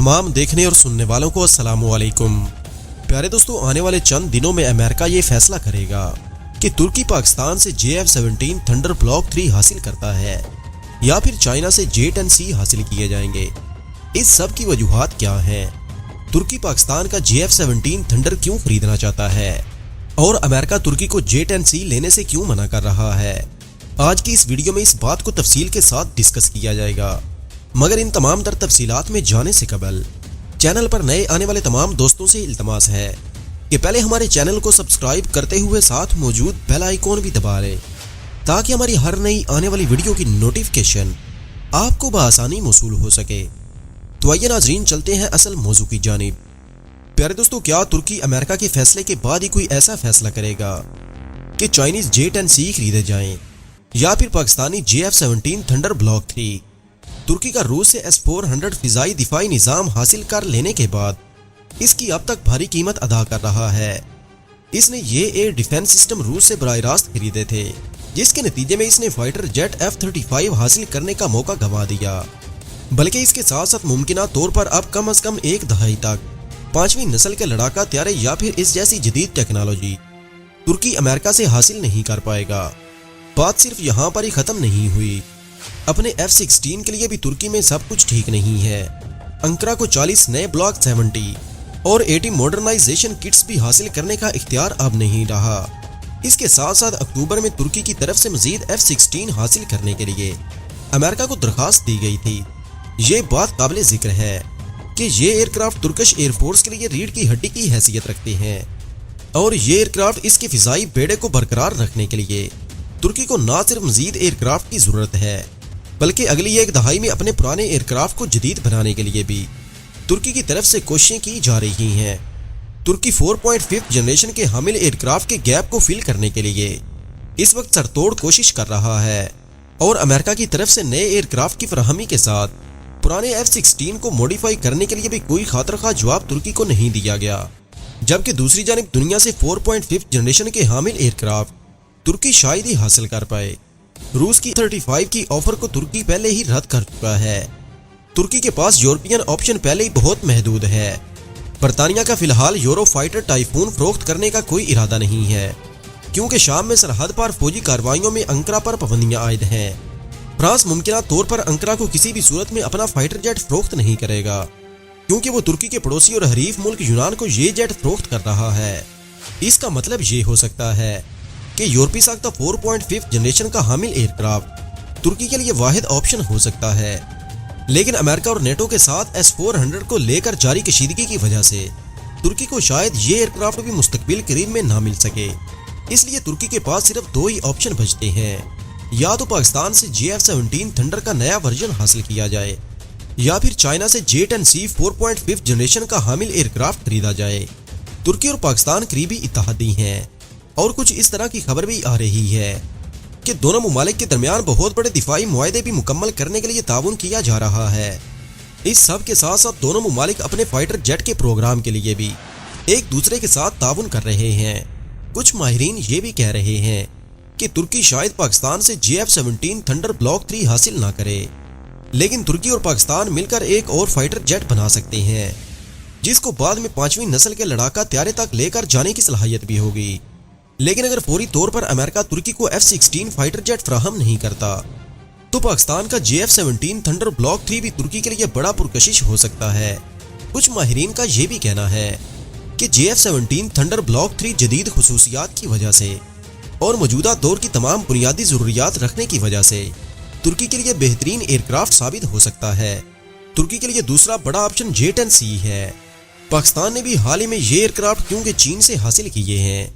तमाम देखने और सुनने वालों को अस्सलाम वालेकुम। प्यारे दोस्तों, आने वाले चंद दिनों में अमेरिका ये फैसला करेगा कि तुर्की पाकिस्तान से JF-17 थंडर ब्लॉक 3 हासिल करता है या फिर चाइना से J-10C हासिल किए जाएंगे। इस सब की वजूहात क्या हैं? तुर्की पाकिस्तान का JF-17 थंडर क्यों खरीदना चाहता है और अमेरिका तुर्की को J-10C लेने से क्यों मना कर रहा है? आज की इस वीडियो में इस बात को तफसील के साथ डिस्कस किया जाएगा। मगर इन तमाम तर तफसीलात में जाने से कबल चैनल पर नए आने वाले तमाम दोस्तों से इल्तमास है कि पहले हमारे चैनल को सब्सक्राइब करते हुए साथ मौजूद बेल आइकॉन भी दबा लें ताकि हमारी हर नई आने वाली वीडियो की नोटिफिकेशन आपको बआसानी मौसूल हो सके। तो आइए नाजरीन, चलते हैं असल मौजू की जानिब। प्यारे दोस्तों, क्या तुर्की अमेरिका के फैसले के बाद ही कोई ऐसा फैसला करेगा कि चाइनीज J-10C खरीदे जाएं या फिर पाकिस्तानी JF-17 थंडर ब्लॉक 3? तुर्की का रूस से S-400 फिजाई दिफाई निज़ाम हासिल कर लेने के बाद इसकी अब तक भारी कीमत अदा कर रहा है। इसने ये एयर डिफेंस सिस्टम रूस से बराह रास्त खरीदे थे, जिसके नतीजे में इसने फाइटर जेट F-35 हासिल करने का मौका गंवा दिया। बल्कि इसके साथ साथ मुमकिना तौर पर अब कम अज कम एक दहाई तक 5वीं नस्ल के लड़ाका त्यारे या फिर इस जैसी जदीद टेक्नोलॉजी तुर्की अमेरिका से हासिल नहीं कर पाएगा। बात सिर्फ यहाँ पर ही खत्म नहीं हुई। अपने F-16 के लिए भी तुर्की में सब कुछ ठीक नहीं है। अंकरा को 40 नए ब्लॉक 70 और 80 मॉडर्नाइजेशन किट्स भी हासिल करने का इख्तियार अब नहीं रहा। इसके साथ साथ अक्टूबर में तुर्की की तरफ से मजीद F-16 हासिल करने के लिए अमेरिका को दरखास्त दी गई थी। ये बात काबिल जिक्र है कि ये एयरक्राफ्ट तुर्किश एयरफोर्स के लिए रीढ़ की हड्डी की हैसियत रखते हैं और ये एयरक्राफ्ट इसके फिजाई बेड़े को बरकरार रखने के लिए तुर्की को न सिर्फ मजीद एयरक्राफ्ट की जरूरत है बल्कि अगली एक दहाई में अपने पुराने एयरक्राफ्ट को जदीद बनाने के लिए भी तुर्की की तरफ से कोशिशें की जा रही हैं। तुर्की 4.5 जनरेशन के हामिल एयरक्राफ्ट के गैप को फिल करने के लिए इस वक्त सरतोड़ कोशिश कर रहा है और अमेरिका की तरफ से नए एयरक्राफ्ट की फराहमी के साथ पुराने F-16 को मॉडिफाई करने के लिए भी कोई खातरखा जवाब तुर्की को नहीं दिया गया। जबकि दूसरी जानिब दुनिया से 4.5 जनरेशन के हामिल एयरक्राफ्ट तुर्की शायद ही हासिल कर पाए। रूस की 35 की ऑफर को तुर्की पहले ही रद्द कर चुका है। तुर्की के पास यूरोपियन ऑप्शन पहले ही बहुत महदूद है। बरतानिया का फिलहाल यूरो फाइटर टाइफून फरोख्त करने का कोई इरादा नहीं है क्योंकि शाम में सरहद पर फौजी कार्रवाइयों में अंकरा पर पाबंदियां आयद हैं। फ्रांस मुमकिना तौर पर अंकरा को किसी भी सूरत में अपना फाइटर जेट फरोख्त नहीं करेगा क्योंकि वो तुर्की के पड़ोसी और हरीफ मुल्क यूनान को ये जेट फरोख्त कर रहा है। इसका मतलब ये हो सकता है कि यूरोपीय साख्ता 4.5 जनरेशन का हामिल एयरक्राफ्ट तुर्की के लिए वाहिद ऑप्शन हो सकता है। लेकिन अमेरिका और नेटो के साथ S-400 को लेकर जारी कशीदगी की वजह से तुर्की को शायद ये एयरक्राफ्ट भी मुस्तकबिल करीब में ना मिल सके। इसलिए तुर्की के पास सिर्फ दो ही ऑप्शन बचते हैं, या तो पाकिस्तान से JF-17 थंडर का नया वर्जन हासिल किया जाए या फिर चाइना से J-10C 4.5 जनरेशन का हामिल एयरक्राफ्ट खरीदा जाए। तुर्की और पाकिस्तान करीबी इत्तेहादी हैं और कुछ इस तरह की खबर भी आ रही है कि दोनों मुमालिक के दरमियान बहुत बड़े दिफाई मुआहदे भी मुकम्मल करने के लिए ताउन किया जा रहा है। इस सब के साथ साथ दोनों मुमालिक अपने फाइटर जेट के प्रोग्राम के लिए भी एक दूसरे के साथ ताउन कर रहे हैं। कुछ माहिरीन ये भी कह रहे हैं कि तुर्की शायद पाकिस्तान से JF-17 थंडर ब्लॉक 3 हासिल ना करे, लेकिन तुर्की और पाकिस्तान मिलकर एक और फाइटर जेट बना सकते हैं जिसको बाद में 5वीं नस्ल के लड़ाका त्यारे तक लेकर जाने की सलाहियत भी होगी। लेकिन अगर फौरी तौर पर अमेरिका तुर्की को F-16 फाइटर जेट फराहम नहीं करता तो पाकिस्तान का JF-17 थंडर ब्लॉक 3 भी तुर्की के लिए बड़ा पुरकशिश हो सकता है। कुछ माहिरीन का यह भी कहना है कि JF-17 थंडर ब्लॉक 3 जदीद खुसूसियात की वजह से और मौजूदा दौर की तमाम बुनियादी जरूरियात रखने की वजह से तुर्की के लिए बेहतरीन एयरक्राफ्ट साबित हो सकता है। तुर्की के लिए दूसरा बड़ा ऑप्शन J-10C है। पाकिस्तान ने भी हाल ही में ये एयरक्राफ्ट क्योंकि चीन से हासिल किए हैं,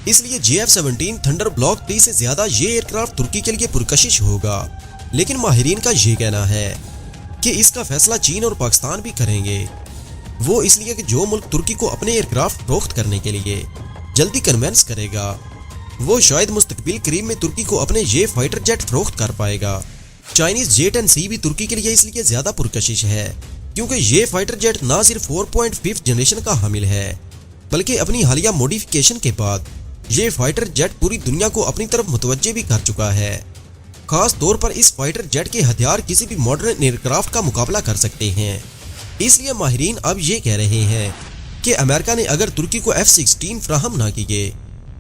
इसलिए JF-17 थंडर ब्लॉक 3 से ज्यादा ये एयरक्राफ्ट तुर्की के लिए पुरकशिश होगा। लेकिन माहिरीन का ये कहना है कि इसका फैसला चीन और पाकिस्तान भी करेंगे। वो इसलिए कि जो मुल्क तुर्की को अपने एयरक्राफ्ट फरोख्त करने के लिए जल्दी कन्वेंस करेगा वो शायद मुस्तकबिल करीब में तुर्की को अपने ये फाइटर जेट फरोख्त कर पाएगा। चाइनीज J-10C भी तुर्की के लिए इसलिए ज्यादा पुरकशिश है क्योंकि ये फाइटर जेट ना सिर्फ 4.5 जनरेशन का हामिल है बल्कि अपनी हालिया मॉडिफिकेशन के बाद ये फाइटर जेट पूरी दुनिया को अपनी तरफ मुतवज्जे भी कर चुका है। खास तौर पर इस फाइटर जेट के हथियार किसी भी मॉडर्न एयरक्राफ्ट का मुकाबला कर सकते हैं। اس لیے ماہرین اب یہ کہہ رہے ہیں کہ امریکہ نے اگر ترکی کو F-16 فراہم نہ کیے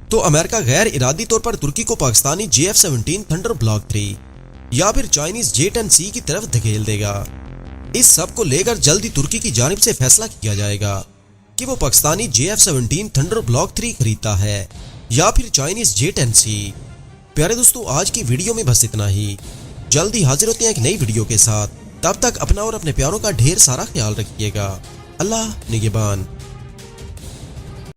تو امریکہ غیر ارادی طور پر ترکی کو پاکستانی JF-17 تھنڈر بلاک 3 یا پھر چائنیز J-10C کی طرف دھکیل دے گا۔ اس سب کو لے کر جلدی ترکی کی جانب سے فیصلہ کیا جائے گا کہ وہ پاکستانی JF-17 تھنڈر بلاک 3 خریدتا ہے یا پھر چائنیز J-10C۔ پیارے دوستو، آج کی ویڈیو میں بس اتنا ہی۔ جلدی حاضر ہوتے ہیں ایک نئی ویڈیو کے ساتھ، تب تک اپنا اور اپنے پیاروں کا ڈھیر سارا خیال رکھیے گا۔ اللہ نگہبان۔